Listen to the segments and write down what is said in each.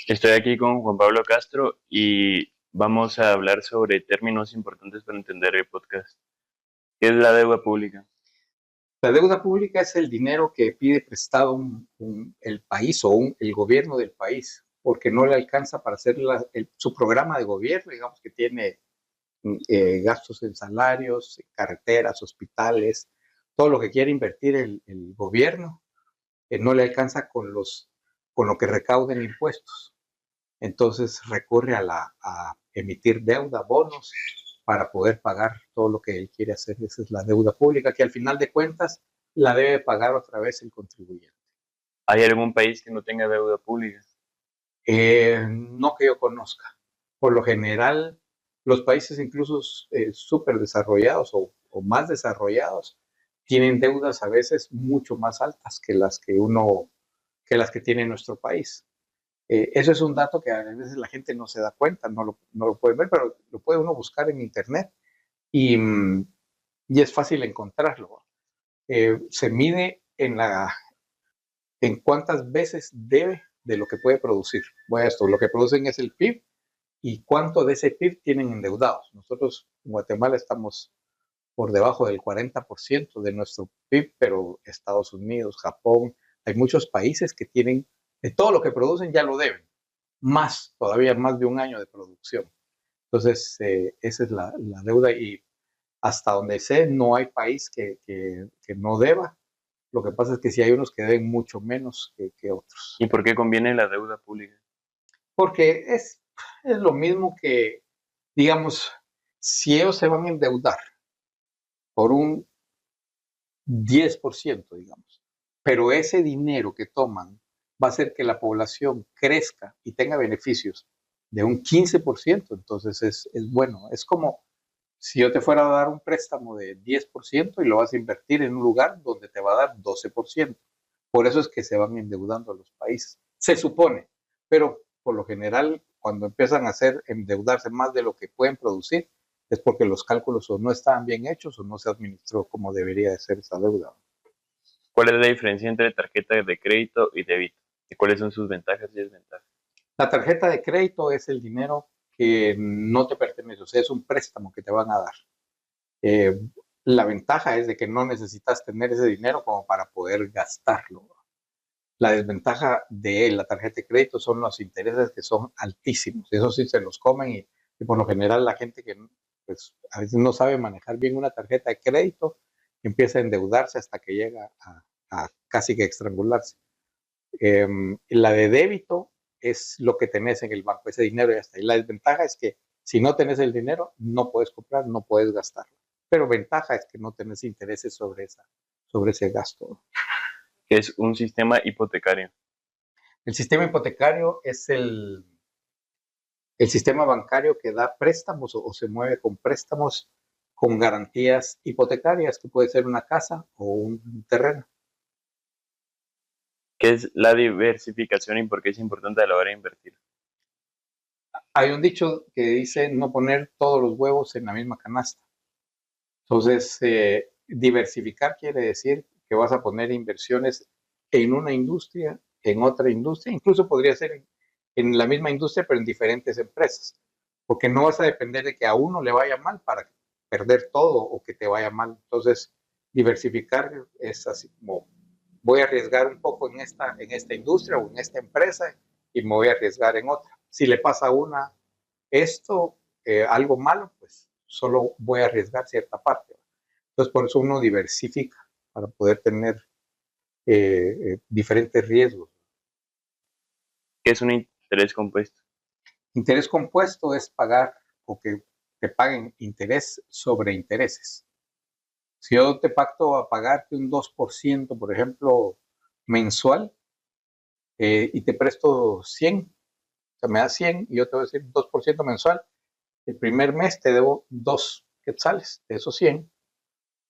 Estoy aquí con Juan Pablo Castro y vamos a hablar sobre términos importantes para entender el podcast. ¿Qué es la deuda pública? La deuda pública es el dinero que pide prestado el país o el gobierno del país, porque no le alcanza para hacer su programa de gobierno, digamos que tiene gastos en salarios, carreteras, hospitales, todo lo que quiere invertir el gobierno, no le alcanza con lo que recauda en impuestos. Entonces recurre a emitir deuda, bonos, para poder pagar todo lo que él quiere hacer. Esa es la deuda pública, que al final de cuentas la debe pagar otra vez el contribuyente. ¿Hay algún país que no tenga deuda pública? No que yo conozca. Por lo general, los países incluso súper desarrollados o más desarrollados tienen deudas a veces mucho más altas que las que tiene nuestro país. Eso es un dato que a veces la gente no se da cuenta, no lo puede ver, pero lo puede uno buscar en internet y, y es fácil encontrarlo. Se mide en cuántas veces debe de lo que puede producir. Bueno, esto, lo que producen es el PIB y cuánto de ese PIB tienen endeudados. Nosotros en Guatemala estamos por debajo del 40% de nuestro PIB, pero Estados Unidos, Japón, hay muchos países que tienen, de todo lo que producen ya lo deben, más, todavía más de un año de producción. Entonces, esa es la deuda y hasta donde sé, no hay país que no deba. Lo que pasa es que sí hay unos que deben mucho menos que otros. ¿Y por qué conviene la deuda pública? Porque es lo mismo que, digamos, si ellos se van a endeudar por un 10%, digamos, pero ese dinero que toman va a hacer que la población crezca y tenga beneficios de un 15%, entonces es bueno. Es como si yo te fuera a dar un préstamo de 10% y lo vas a invertir en un lugar donde te va a dar 12%. Por eso es que se van endeudando a los países. Se supone, pero por lo general, cuando empiezan a hacer endeudarse más de lo que pueden producir, es porque los cálculos o no estaban bien hechos o no se administró como debería de ser esa deuda. ¿Cuál es la diferencia entre tarjeta de crédito y débito? ¿Y cuáles son sus ventajas y desventajas? La tarjeta de crédito es el dinero que no te pertenece, o sea, es un préstamo que te van a dar. Eh, la ventaja es de que no necesitas tener ese dinero como para poder gastarlo. La desventaja de la tarjeta de crédito son los intereses que son altísimos. Eso sí se los comen y por lo general la gente que pues, a veces no sabe manejar bien una tarjeta de crédito empieza a endeudarse hasta que llega a casi que estrangularse. La de débito es lo que tenés en el banco, ese dinero ya está. Y la desventaja es que si no tenés el dinero, no puedes comprar, no puedes gastarlo. Pero ventaja es que no tenés intereses sobre ese gasto. ¿Qué es un sistema hipotecario? El sistema hipotecario es el sistema bancario que da préstamos o se mueve con préstamos con garantías hipotecarias, que puede ser una casa o un terreno. ¿Qué es la diversificación y por qué es importante a la hora de invertir? Hay un dicho que dice no poner todos los huevos en la misma canasta. Entonces, diversificar quiere decir que vas a poner inversiones en una industria, en otra industria, incluso podría ser en la misma industria, pero en diferentes empresas, porque no vas a depender de que a uno le vaya mal para perder todo o que te vaya mal. Entonces, diversificar es así como voy a arriesgar un poco en esta industria o en esta empresa y me voy a arriesgar en otra. Si le pasa a una esto, algo malo, pues solo voy a arriesgar cierta parte. Entonces, por eso uno diversifica para poder tener diferentes riesgos. ¿Qué es un interés compuesto? Interés compuesto es pagar o que te paguen interés sobre intereses. Si yo te pacto a pagarte un 2%, por ejemplo, mensual, y te presto 100, o sea, me das 100 y yo te voy a decir 2% mensual, el primer mes te debo 2 quetzales de esos 100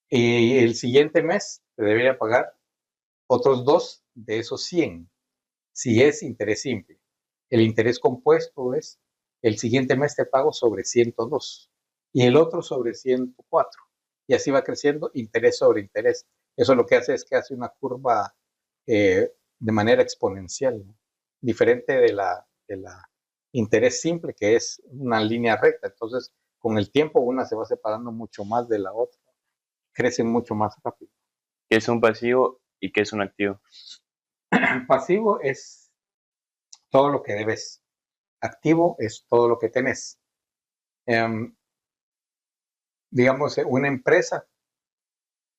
y el siguiente mes te debería pagar otros 2 de esos 100, si es interés simple. El interés compuesto es el siguiente mes te pago sobre 102 y el otro sobre 104. Y así va creciendo interés sobre interés. Eso lo que hace es que hace una curva de manera exponencial, ¿no? Diferente la interés simple, que es una línea recta. Entonces, con el tiempo una se va separando mucho más de la otra, crecen mucho más rápido. ¿Qué es un pasivo y qué es un activo? El pasivo es todo lo que debes, activo es todo lo que tenés. Um, digamos, una empresa,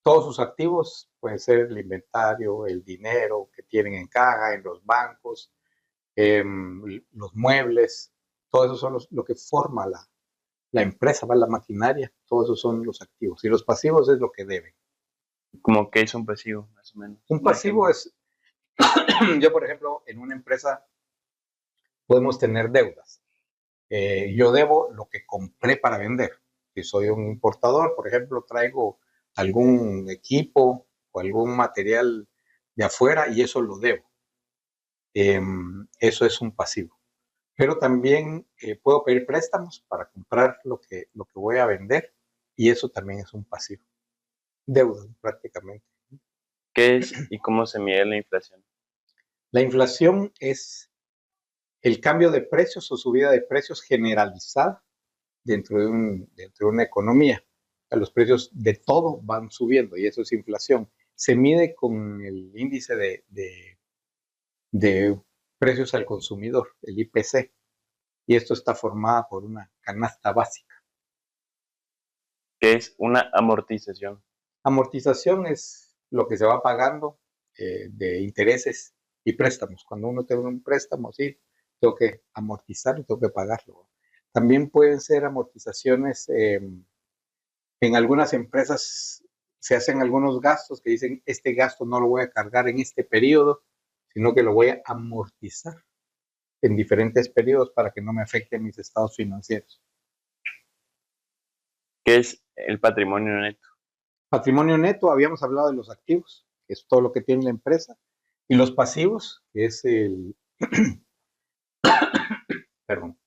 todos sus activos pueden ser el inventario, el dinero que tienen en caja, en los bancos, los muebles, todo eso son lo que forma la empresa, va la maquinaria, todos esos son los activos. Y los pasivos es lo que deben. ¿Cómo qué es un pasivo, más o menos? Un pasivo es, yo por ejemplo, en una empresa podemos tener deudas. Yo debo lo que compré para vender. Si soy un importador, por ejemplo, traigo algún equipo o algún material de afuera y eso lo debo. Eso es un pasivo. Pero también puedo pedir préstamos para comprar lo que voy a vender y eso también es un pasivo. Deuda prácticamente. ¿Qué es y cómo se mide la inflación? La inflación es el cambio de precios o subida de precios generalizada dentro de una economía. Los precios de todo van subiendo y eso es inflación. Se mide con el índice de precios al consumidor, el IPC, y esto está formada por una canasta básica. ¿Qué es una amortización? Amortización es lo que se va pagando de intereses y préstamos. Cuando uno tiene un préstamo, sí, tengo que amortizarlo, tengo que pagarlo. También pueden ser amortizaciones, en algunas empresas se hacen algunos gastos que dicen, este gasto no lo voy a cargar en este periodo, sino que lo voy a amortizar en diferentes periodos para que no me afecten mis estados financieros. ¿Qué es el patrimonio neto? Patrimonio neto, habíamos hablado de los activos, que es todo lo que tiene la empresa, y los pasivos, que es perdón,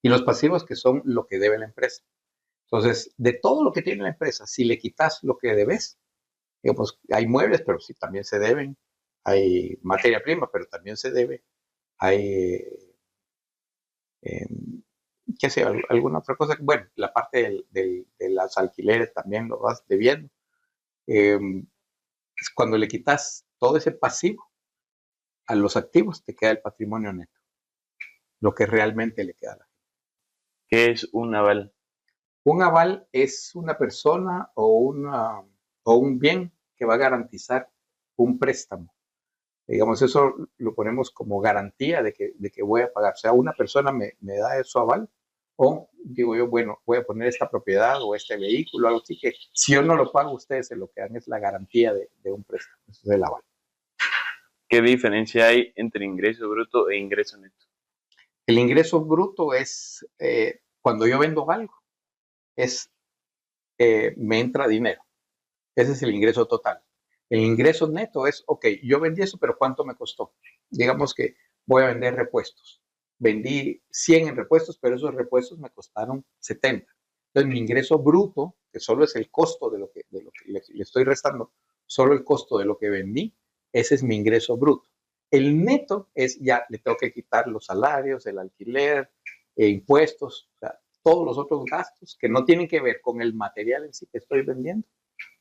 y los pasivos que son lo que debe la empresa. Entonces, de todo lo que tiene la empresa, si le quitas lo que debes, digamos, hay muebles, pero sí también se deben, hay materia prima, pero también se debe, hay, eh, qué sé, alguna otra cosa, bueno, la parte de los alquileres también lo vas debiendo. Eh, cuando le quitas todo ese pasivo a los activos, te queda el patrimonio neto, lo que realmente le queda a la gente. ¿Qué es un aval? Un aval es una persona o un bien que va a garantizar un préstamo. Digamos, eso lo ponemos como garantía de que voy a pagar. O sea, una persona me da su aval o digo yo, bueno, voy a poner esta propiedad o este vehículo, algo así que si yo no lo pago, ustedes se lo quedan. Es la garantía de un préstamo. Eso es el aval. ¿Qué diferencia hay entre ingreso bruto e ingreso neto? El ingreso bruto es cuando yo vendo algo, es me entra dinero. Ese es el ingreso total. El ingreso neto es, ok, yo vendí eso, pero ¿cuánto me costó? Digamos que voy a vender repuestos. Vendí 100 en repuestos, pero esos repuestos me costaron 70. Entonces, mi ingreso bruto, que solo es el costo de lo que le estoy restando, solo el costo de lo que vendí, ese es mi ingreso bruto. El neto es ya, le tengo que quitar los salarios, el alquiler, impuestos, o sea, todos los otros gastos que no tienen que ver con el material en sí que estoy vendiendo,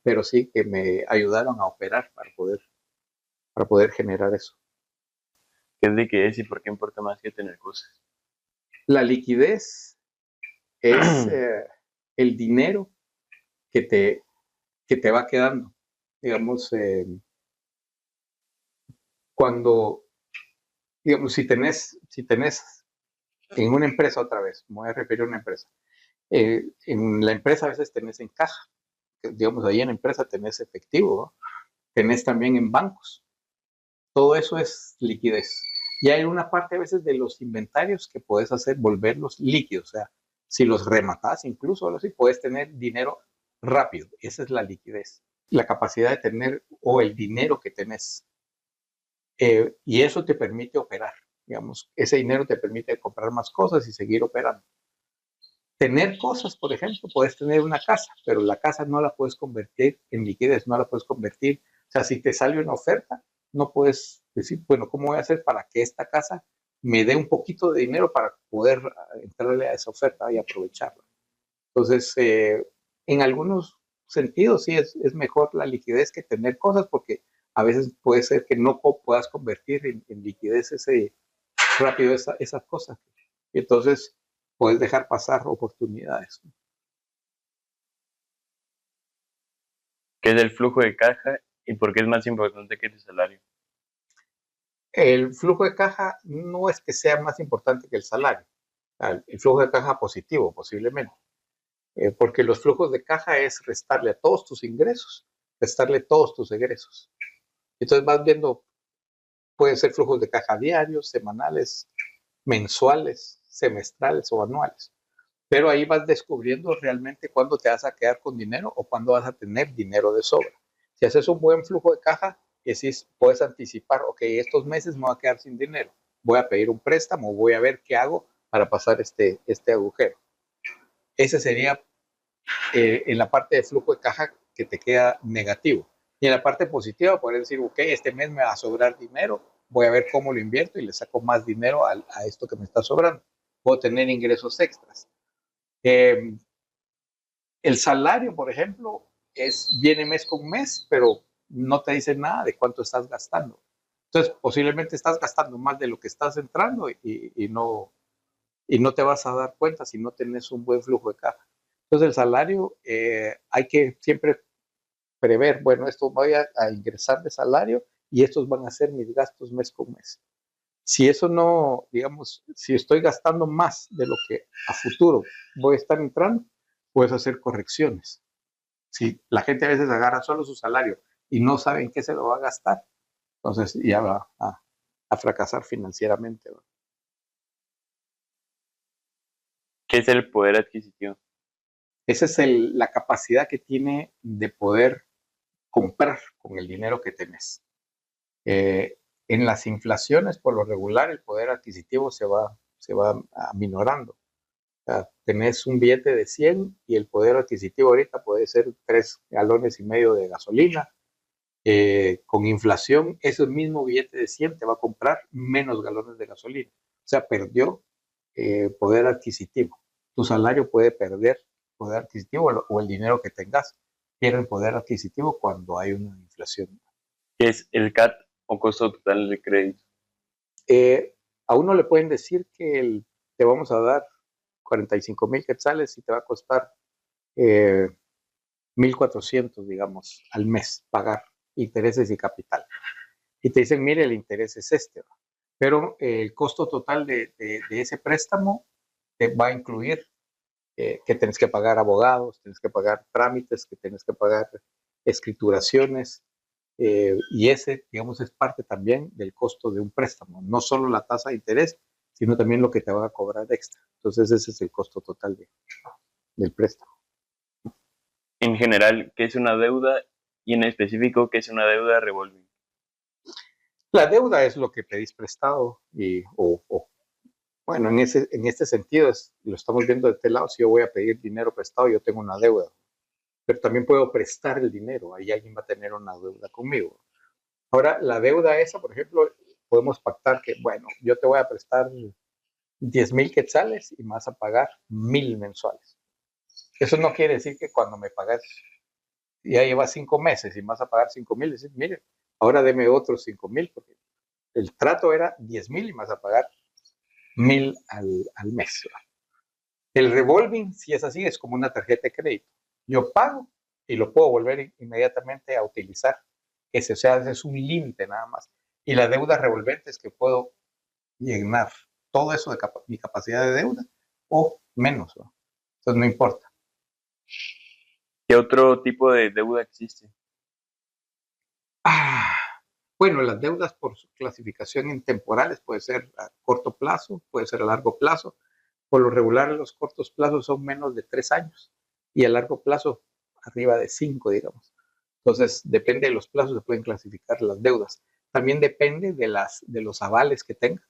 pero sí que me ayudaron a operar para poder generar eso. ¿Qué es liquidez y por qué importa más que tener cosas? La liquidez es el dinero que te va quedando. Digamos, cuando, digamos, si tenés en una empresa otra vez, me voy a referir a una empresa, en la empresa a veces tenés en caja, digamos, ahí en la empresa tenés efectivo, ¿no? Tenés también en bancos. Todo eso es liquidez. Y hay una parte a veces de los inventarios que puedes hacer, volverlos líquidos. O sea, si los rematas incluso, así, puedes tener dinero rápido. Esa es la liquidez. La capacidad de tener o el dinero que tenés. Y eso te permite operar. Digamos, ese dinero te permite comprar más cosas y seguir operando. Tener cosas, por ejemplo, puedes tener una casa, pero la casa no la puedes convertir en liquidez, no la puedes convertir. O sea, si te sale una oferta, no puedes decir, bueno, ¿cómo voy a hacer para que esta casa me dé un poquito de dinero para poder entrarle a esa oferta y aprovecharla. Entonces, en algunos sentidos sí es mejor la liquidez que tener cosas porque a veces puede ser que no puedas convertir en liquidez rápido esas cosas. Entonces, puedes dejar pasar oportunidades. ¿Qué es el flujo de caja y por qué es más importante que tu salario? El flujo de caja no es que sea más importante que el salario. El flujo de caja positivo, posiblemente. Porque los flujos de caja es restarle a todos tus ingresos, restarle todos tus egresos. Entonces vas viendo, pueden ser flujos de caja diarios, semanales, mensuales, semestrales o anuales. Pero ahí vas descubriendo realmente cuándo te vas a quedar con dinero o cuándo vas a tener dinero de sobra. Si haces un buen flujo de caja, puedes anticipar, ok, estos meses me voy a quedar sin dinero, voy a pedir un préstamo, voy a ver qué hago para pasar este agujero. Ese sería en la parte de flujo de caja que te queda negativo. Y en la parte positiva, poder decir, ok, este mes me va a sobrar dinero, voy a ver cómo lo invierto y le saco más dinero a esto que me está sobrando. Puedo tener ingresos extras. El salario, por ejemplo, viene mes con mes, pero no te dice nada de cuánto estás gastando. Entonces, posiblemente estás gastando más de lo que estás entrando y no te vas a dar cuenta si no tienes un buen flujo de caja. Entonces, el salario hay que siempre prever, bueno, esto voy a ingresar de salario y estos van a ser mis gastos mes con mes. Si eso no, digamos, si estoy gastando más de lo que a futuro voy a estar entrando, puedes hacer correcciones. Si la gente a veces agarra solo su salario y no sabe en qué se lo va a gastar, entonces ya va a fracasar financieramente. ¿No? ¿Qué es el poder adquisitivo? Esa es la capacidad que tiene de poder comprar con el dinero que tenés. En las inflaciones, por lo regular, el poder adquisitivo se va aminorando. O sea, tenés un billete de 100 y el poder adquisitivo ahorita puede ser 3,5 galones de gasolina. Con inflación, ese mismo billete de 100 te va a comprar menos galones de gasolina. O sea, perdió poder adquisitivo. Tu salario puede perder poder adquisitivo o el dinero que tengas pierde poder adquisitivo cuando hay una inflación. ¿Qué es el CAT o costo total de crédito? Eh, a uno le pueden decir que te vamos a dar 45,000 quetzales y te va a costar 1,400, digamos, al mes pagar intereses y capital. Y te dicen, mire, el interés es este, ¿va? Pero el costo total de ese préstamo te va a incluir que tenés que pagar abogados, tenés que pagar trámites, que tenés que pagar escrituraciones, y ese, digamos, es parte también del costo de un préstamo, no solo la tasa de interés, sino también lo que te van a cobrar extra. Entonces ese es el costo total del préstamo. En general, ¿qué es una deuda? Y en específico, ¿qué es una deuda revolving? La deuda es lo que pedís prestado bueno, en este sentido lo estamos viendo de este lado. Si yo voy a pedir dinero prestado, yo tengo una deuda, pero también puedo prestar el dinero. Ahí alguien va a tener una deuda conmigo. Ahora, la deuda esa, por ejemplo, podemos pactar que, bueno, yo te voy a prestar 10,000 quetzales y me vas a pagar 1,000 mensuales. Eso no quiere decir que cuando me pagas, ya llevas 5 meses y me vas a pagar 5,000, decir, mire, ahora deme otros 5,000, porque el trato era 10,000 y me vas a pagar 1,000 al mes. El revolving, si es así, es como una tarjeta de crédito. Yo pago y lo puedo volver inmediatamente a utilizar. Ese, o sea, ese es un límite nada más. Y la deuda revolvente es que puedo llenar todo eso de mi capacidad de deuda o menos, ¿no? Entonces no importa. ¿Qué otro tipo de deuda existe? Ah, bueno, las deudas por su clasificación en temporales puede ser a corto plazo, puede ser a largo plazo. Por lo regular, los cortos plazos son menos de 3 años y a largo plazo arriba de 5, digamos. Entonces, depende de los plazos, se pueden clasificar las deudas. También depende de los avales que tenga.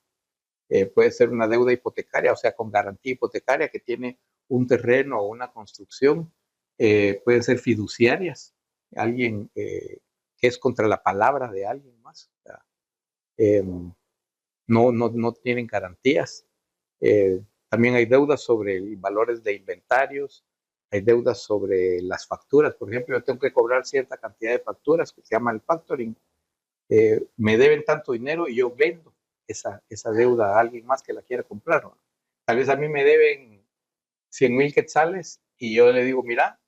Puede ser una deuda hipotecaria, o sea, con garantía hipotecaria que tiene un terreno o una construcción. Pueden ser fiduciarias, alguien que es contra la palabra de alguien más. O sea, no tienen garantías. También hay deudas sobre valores de inventarios, hay deudas sobre las facturas. Por ejemplo, yo tengo que cobrar cierta cantidad de facturas que se llama el factoring. Me deben tanto dinero y yo vendo esa deuda a alguien más que la quiera comprar, ¿no? Tal vez a mí me deben 100,000 quetzales y yo le digo, mira,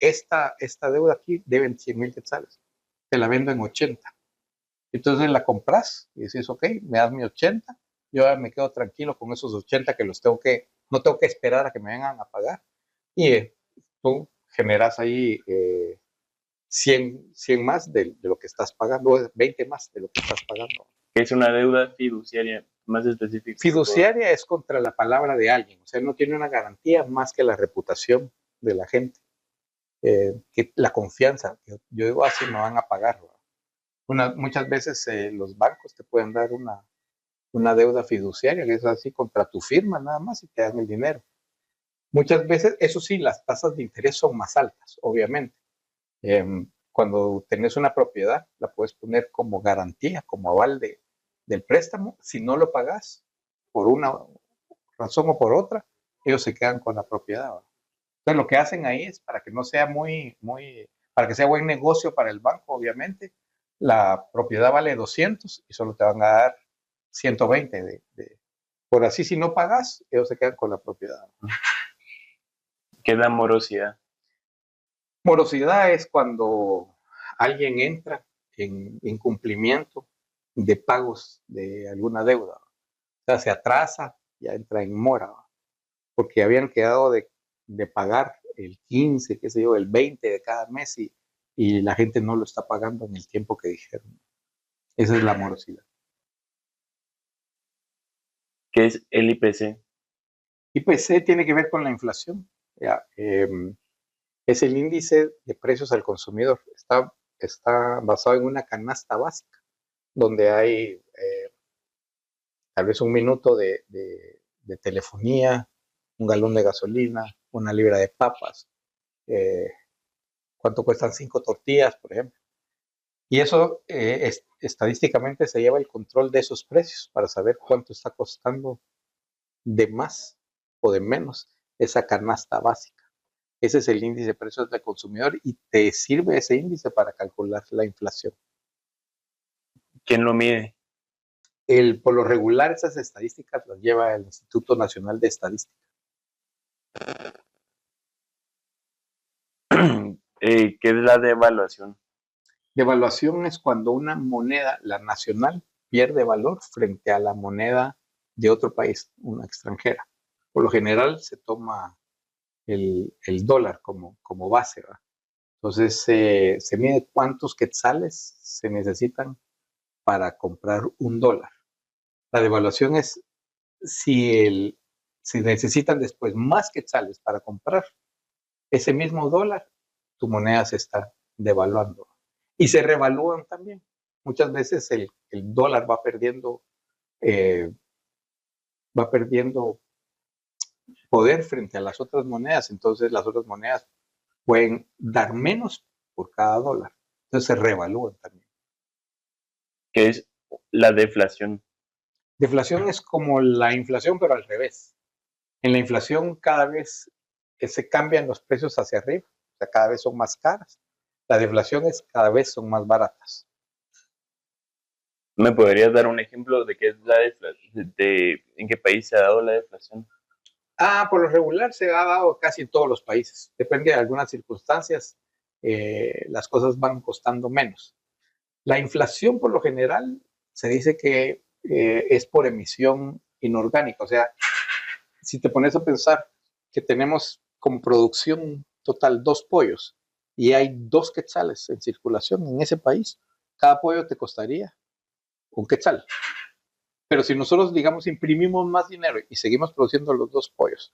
esta deuda aquí deben 100,000 quetzales, te la vendo en 80. Entonces la compras y dices, ok, me das mi 80, yo me quedo tranquilo con esos 80 que no tengo que esperar a que me vengan a pagar. Y tú generas ahí 100 más de lo que estás pagando, 20 más de lo que estás pagando. ¿Qué es una deuda fiduciaria? Más específico. Fiduciaria es contra la palabra de alguien, o sea, no tiene una garantía más que la reputación de la gente, que la confianza. Yo digo, así me van a pagar. Muchas veces los bancos te pueden dar una deuda fiduciaria, que es así contra tu firma nada más y te dan el dinero. Muchas veces, eso sí, las tasas de interés son más altas, obviamente. Cuando tenés una propiedad, la puedes poner como garantía, como aval del préstamo. Si no lo pagas por una razón o por otra, ellos se quedan con la propiedad, ¿verdad? Entonces, lo que hacen ahí es para que no sea para que sea buen negocio para el banco, obviamente, la propiedad vale 200 y solo te van a dar 120 por así, si no pagas, ellos se quedan con la propiedad. ¿Qué es la morosidad? Morosidad es cuando alguien entra en incumplimiento de pagos de alguna deuda. O sea, se atrasa, ya entra en mora, porque habían quedado de pagar el 15, qué sé yo, el 20 de cada mes y la gente no lo está pagando en el tiempo que dijeron. Esa es la morosidad. ¿Qué es el IPC? IPC tiene que ver con la inflación. Ya, es el índice de precios al consumidor. Está basado en una canasta básica, donde hay tal vez un minuto de telefonía, un galón de gasolina, una libra de papas, cuánto cuestan 5 tortillas, por ejemplo. Y eso estadísticamente se lleva el control de esos precios para saber cuánto está costando de más o de menos esa canasta básica. Ese es el índice de precios del consumidor y te sirve ese índice para calcular la inflación. ¿Quién lo mide? Por lo regular, esas estadísticas las lleva el Instituto Nacional de Estadística. ¿Qué es la devaluación? Devaluación es cuando una moneda, la nacional, pierde valor frente a la moneda de otro país, una extranjera. Por lo general se toma el dólar como base, ¿verdad? Entonces se mide cuántos quetzales se necesitan para comprar un dólar. La devaluación es si necesitan después más quetzales para comprar ese mismo dólar, tu moneda se está devaluando. Y se revalúan también. Muchas veces el dólar eh, va perdiendo poder frente a las otras monedas, entonces las otras monedas pueden dar menos por cada dólar. Entonces se revalúan también. ¿Qué es la deflación? Deflación es como la inflación, pero al revés. En la inflación cada vez se cambian los precios hacia arriba, o sea, cada vez son más caras. La deflación es cada vez son más baratas. ¿Me podrías dar un ejemplo de qué es la deflación? ¿En qué país se ha dado la deflación? Por lo regular se ha dado casi en todos los países. Depende de algunas circunstancias, las cosas van costando menos. La inflación, por lo general, se dice que es por emisión inorgánica. O sea, si te pones a pensar que tenemos como producción total 2 pollos y hay 2 quetzales en circulación en ese país, cada pollo te costaría un quetzal. Pero si nosotros, digamos, imprimimos más dinero y seguimos produciendo los 2 pollos,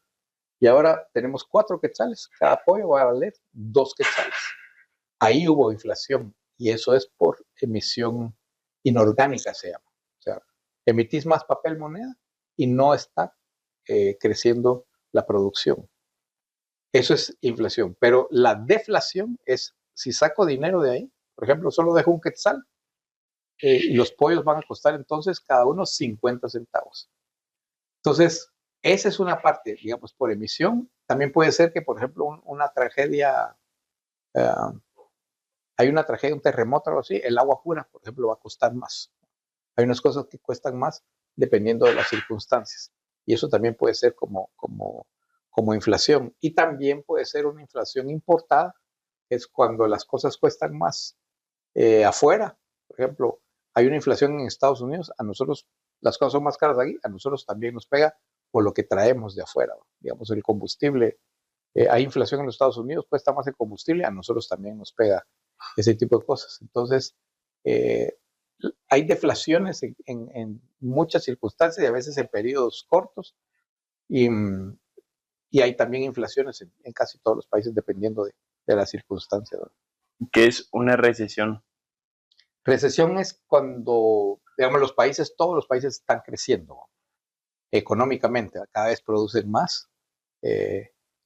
y ahora tenemos 4 quetzales, cada pollo va a valer 2 quetzales. Ahí hubo inflación y eso es por emisión inorgánica, se llama. O sea, emitís más papel moneda y no está creciendo la producción. Eso es inflación. Pero la deflación es si saco dinero de ahí, por ejemplo, solo dejo un quetzal y los pollos van a costar entonces cada uno 50 centavos. Entonces, esa es una parte, digamos, por emisión. También puede ser que, por ejemplo, una tragedia, hay una tragedia, un terremoto o algo así, el agua pura, por ejemplo, va a costar más. Hay unas cosas que cuestan más dependiendo de las circunstancias. Y eso también puede ser como inflación. Y también puede ser una inflación importada, que es cuando las cosas cuestan más afuera. Por ejemplo, hay una inflación en Estados Unidos, a nosotros las cosas son más caras aquí, a nosotros también nos pega por lo que traemos de afuera. Digamos, el combustible, hay inflación en los Estados Unidos, cuesta más el combustible, a nosotros también nos pega ese tipo de cosas. Entonces, hay deflaciones en muchas circunstancias y a veces en periodos cortos y hay también inflaciones en casi todos los países dependiendo de las circunstancias. ¿Qué es una recesión? Recesión es cuando, digamos, todos los países están creciendo económicamente, cada vez producen más,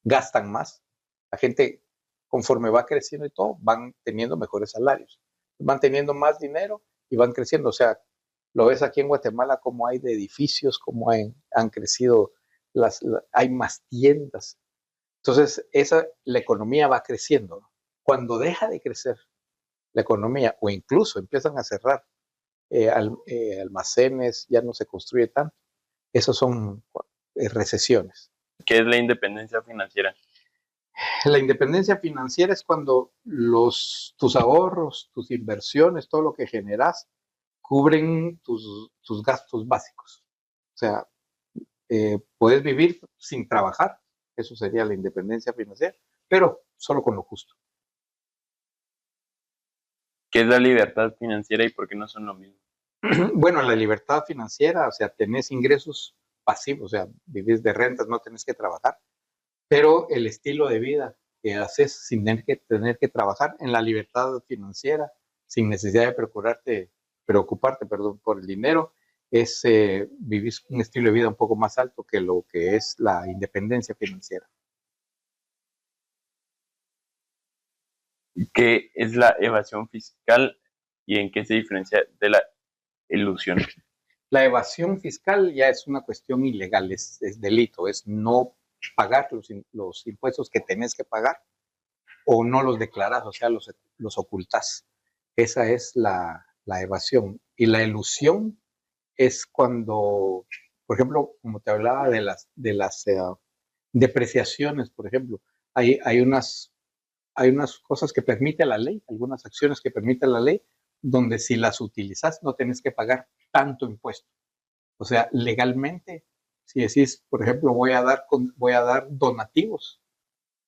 gastan más. La gente, conforme va creciendo y todo, van teniendo mejores salarios, van teniendo más dinero y van creciendo. O sea, lo ves aquí en Guatemala como hay de edificios, como han crecido, hay más tiendas. Entonces, la economía va creciendo. Cuando deja de crecer la economía o incluso empiezan a cerrar almacenes, ya no se construye tanto, esos son recesiones. ¿Qué es la independencia financiera? La independencia financiera es cuando tus ahorros, tus inversiones, todo lo que generas, cubren tus gastos básicos. O sea, puedes vivir sin trabajar, eso sería la independencia financiera, pero solo con lo justo. ¿Qué es la libertad financiera y por qué no son lo mismo? Bueno, la libertad financiera, o sea, tenés ingresos pasivos, o sea, vivís de rentas, no tenés que trabajar, pero el estilo de vida que haces sin tener que trabajar en la libertad financiera, sin necesidad de preocuparte por el dinero, es vivir un estilo de vida un poco más alto que lo que es la independencia financiera. ¿Qué es la evasión fiscal y en qué se diferencia de la elusión? La evasión fiscal ya es una cuestión ilegal, es delito, es no pagar los impuestos que tenés que pagar o no los declaras, o sea, los ocultas. Esa es la evasión. Y la elusión es cuando, por ejemplo, como te hablaba de las depreciaciones, por ejemplo, hay unas cosas que permite la ley, algunas acciones que permite la ley, donde si las utilizas no tienes que pagar tanto impuesto. O sea, legalmente, si decís, por ejemplo, voy a dar donativos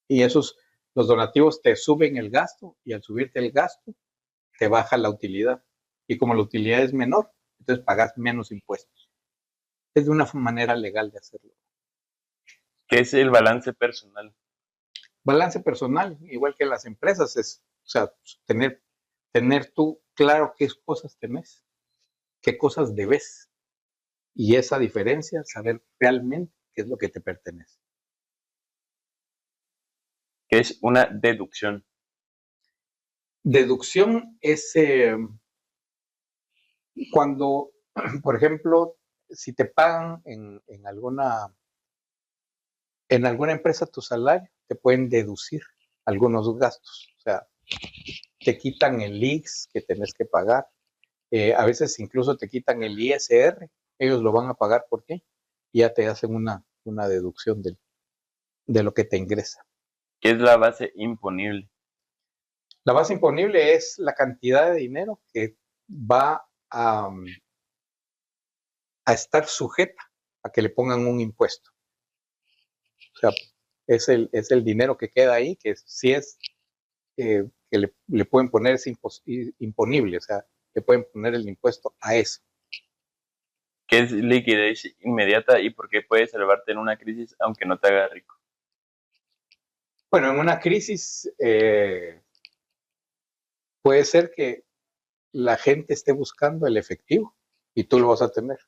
y los donativos te suben el gasto y al subirte el gasto te baja la utilidad. Y como la utilidad es menor, entonces pagas menos impuestos. Es de una manera legal de hacerlo. ¿Qué es el balance personal? Balance personal, igual que las empresas, o sea, tener tú claro qué cosas tenés, qué cosas debes. Y esa diferencia, saber realmente qué es lo que te pertenece. ¿Qué es una deducción? Deducción es cuando, por ejemplo, si te pagan en alguna empresa tu salario, te pueden deducir algunos gastos. O sea, te quitan el IX que tenés que pagar. A veces incluso te quitan el ISR. Ellos lo van a pagar por ti y ya te hacen una deducción de lo que te ingresa. ¿Qué es la base imponible? La base imponible es la cantidad de dinero que va a estar sujeta a que le pongan un impuesto. O sea, es el dinero que queda ahí, que sí es que le pueden poner ese imponible, o sea, le pueden poner el impuesto a eso. ¿Qué es liquidez inmediata y por qué puede salvarte en una crisis aunque no te haga rico? Bueno, en una crisis puede ser que la gente esté buscando el efectivo y tú lo vas a tener.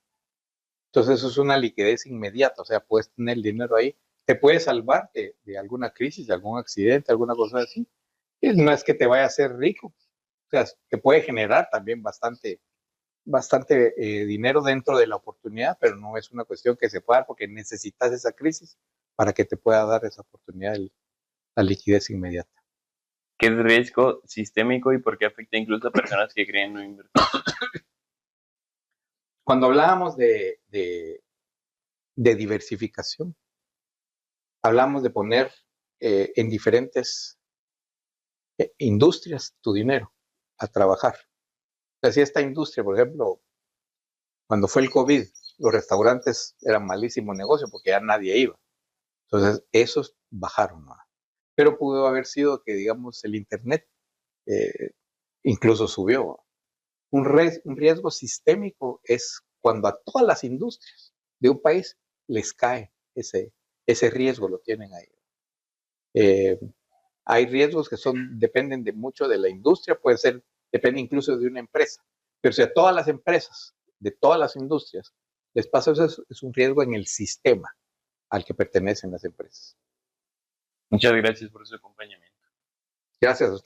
Entonces eso es una liquidez inmediata, o sea, puedes tener el dinero ahí, te puede salvar de alguna crisis, de algún accidente, alguna cosa así. Y no es que te vaya a hacer rico, o sea, te puede generar también bastante bastante dinero dentro de la oportunidad, pero no es una cuestión que se pueda dar porque necesitas esa crisis para que te pueda dar esa oportunidad, la liquidez inmediata. ¿Qué es riesgo sistémico y por qué afecta incluso a personas que creen no invertir? Cuando hablábamos de diversificación, hablamos de poner en diferentes industrias tu dinero a trabajar. O sea, si esta industria, por ejemplo, cuando fue el COVID, los restaurantes eran malísimo negocio porque ya nadie iba. Entonces, esos bajaron, ¿no? Pero pudo haber sido que, digamos, el Internet eh, incluso subió. Un riesgo sistémico es cuando a todas las industrias de un país les cae ese riesgo, lo tienen ahí. Eh, Hay riesgos que dependen de mucho de la industria, depende incluso de una empresa. Pero si a todas las empresas, de todas las industrias, les pasa eso, es un riesgo en el sistema al que pertenecen las empresas. Muchas gracias por su acompañamiento. Gracias a usted.